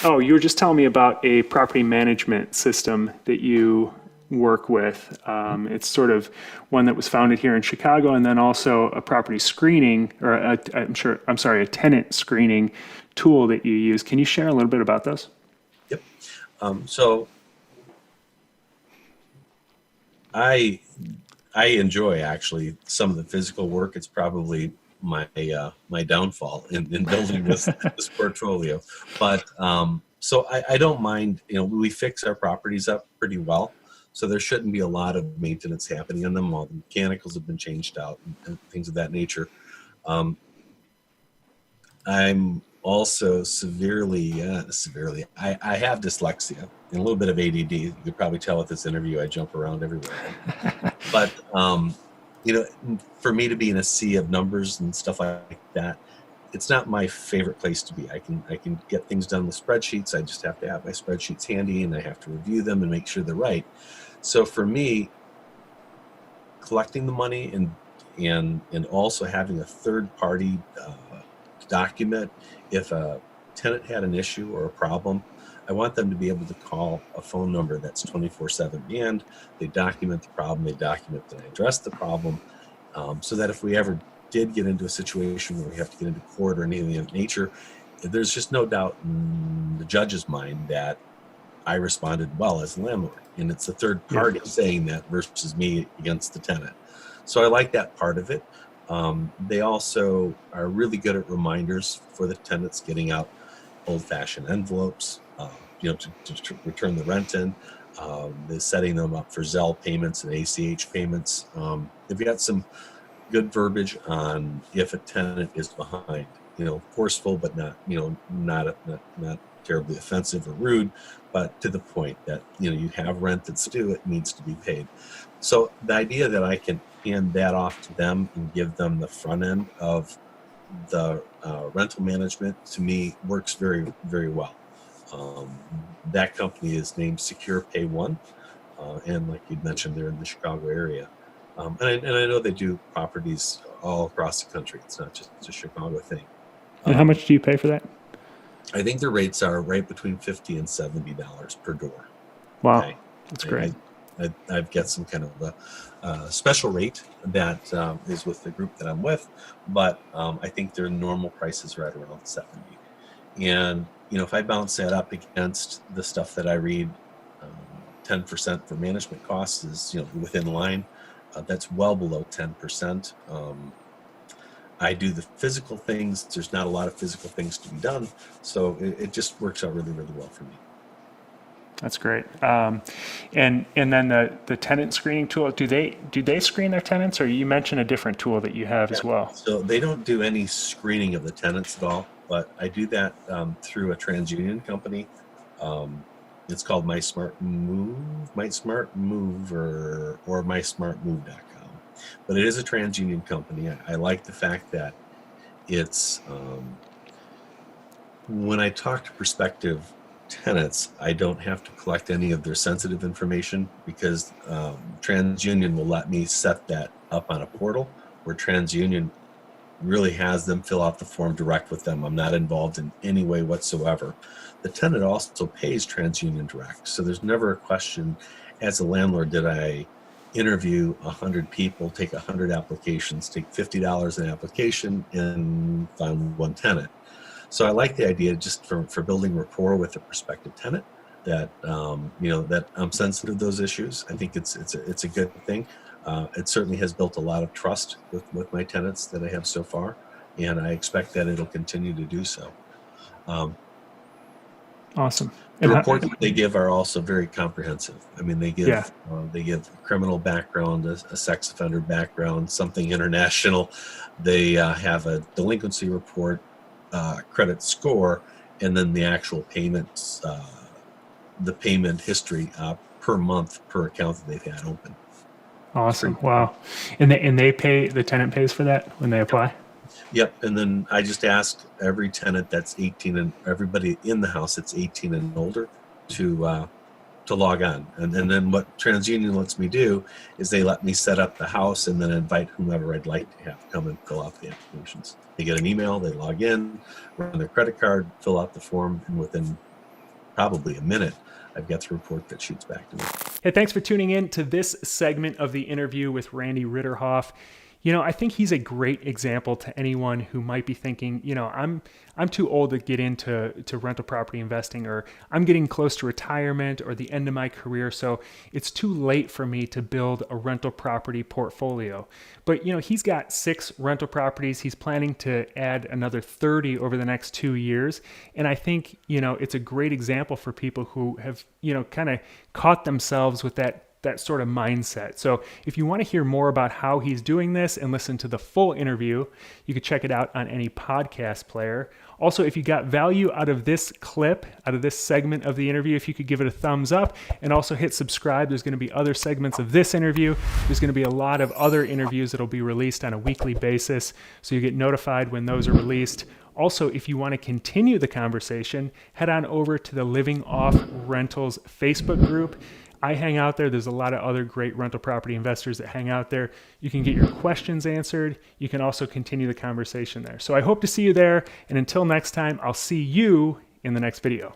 Oh, you were just telling me about a property management system that you work with. It's sort of one that was founded here in Chicago, and then also a property screening, or I'm sorry, a tenant screening tool that you use. Can you share a little bit about those? Yep. So I I enjoy actually some of the physical work. It's probably my downfall in building this portfolio. But so I don't mind. We fix our properties up pretty well, so there shouldn't be a lot of maintenance happening on them. All the mechanicals have been changed out and things of that nature. Um, I'm also severely. I have dyslexia and a little bit of ADD. You could probably tell with this interview, I jump around everywhere. But you know, for me to be in a sea of numbers and stuff like that, it's not my favorite place to be. I can get things done with spreadsheets. I just have to have my spreadsheets handy, and I have to review them and make sure they're right. So for me, collecting the money and also having a third party document if a tenant had an issue or a problem, I want them to be able to call a phone number that's 24/7, and they document the problem, they document that I addressed the problem, so that if we ever did get into a situation where we have to get into court or anything of that nature, there's just no doubt in the judge's mind that I responded well as a landlord. And it's a third Yeah, party saying that versus me against the tenant. So I like that part of it. They also are really good at reminders for the tenants, getting out old-fashioned envelopes, to return the rent in. They're setting them up for Zelle payments and ACH payments. They've got some good verbiage on if a tenant is behind. Forceful, but not terribly offensive or rude, but to the point that you have rent that's due, it needs to be paid. So the idea that I can hand that off to them and give them the front end of the rental management, to me, works very, very well. Um, that company is named Secure Pay One, and like you mentioned, they're in the Chicago area. And I know they do properties all across the country. It's not just a Chicago thing. and how Um, much do you pay for that? I think their rates are right between $50 and $70 per door. Wow, Okay, that's great. I, I've got some kind of a special rate that is with the group that I'm with, but I think their normal price is right around 70. And if I bounce that up against the stuff that I read, 10% for management costs is within line. That's well below 10%. I do the physical things. There's not a lot of physical things to be done, so it just works out really, really well for me. That's great. And then the tenant screening tool. Do they screen their tenants, or you mentioned a different tool that you have Yeah. as well? So they don't do any screening of the tenants at all, but I do that through a TransUnion company. Um, it's called My Smart Move, or MySmartMove.com. But it is a TransUnion company. I like the fact that it's when I talk to prospective tenants, I don't have to collect any of their sensitive information because TransUnion will let me set that up on a portal where TransUnion really has them fill out the form direct with them. I'm not involved in any way whatsoever. The tenant also pays TransUnion direct, so there's never a question as a landlord, did I interview 100 people, take 100 applications, take $50 an application, and find one tenant. So I like the idea just for building rapport with a prospective tenant that that I'm sensitive to those issues. I think it's a good thing. It certainly has built a lot of trust with my tenants that I have so far, and I expect that it'll continue to do so. Um, Awesome. the And how, reports that they give are also very comprehensive. I mean, yeah, they give criminal background, a sex offender background, something international. They have a delinquency report, credit score, and then the actual payments, the payment history per month per account that they've had open. It's awesome. pretty cool. Wow. And they pay the tenant pays for that when they Yep. apply. Yep. And then I just ask every tenant that's 18 and everybody in the house that's 18 and older to log on. And then what TransUnion lets me do is they let me set up the house and then invite whomever I'd like to have come and fill out the applications. They get an email, they log in, run their credit card, fill out the form, and within probably a minute, I've got the report that shoots back to me. Hey, thanks for tuning in to this segment of the interview with Randy Ridderhoff. You know, I think he's a great example to anyone who might be thinking, you know, I'm too old to get into rental property investing, or I'm getting close to retirement or the end of my career, so it's too late for me to build a rental property portfolio. But, you know, he's got 6 rental properties. He's planning to add another 30 over the next 2 years. And I think, you know, it's a great example for people who have, you know, kind of caught themselves with that sort of mindset. So if you want to hear more about how he's doing this and listen to the full interview, you can check it out on any podcast player. Also, if you got value out of this clip, out of this segment of the interview, if you could give it a thumbs up and also hit subscribe. There's going to be other segments of this interview. There's going to be a lot of other interviews that'll be released on a weekly basis, so you get notified when those are released. Also, if you want to continue the conversation, head on over to the Living Off Rentals Facebook group. I hang out there. There's a lot of other great rental property investors that hang out there. You can get your questions answered. You can also continue the conversation there. So I hope to see you there. And until next time, I'll see you in the next video.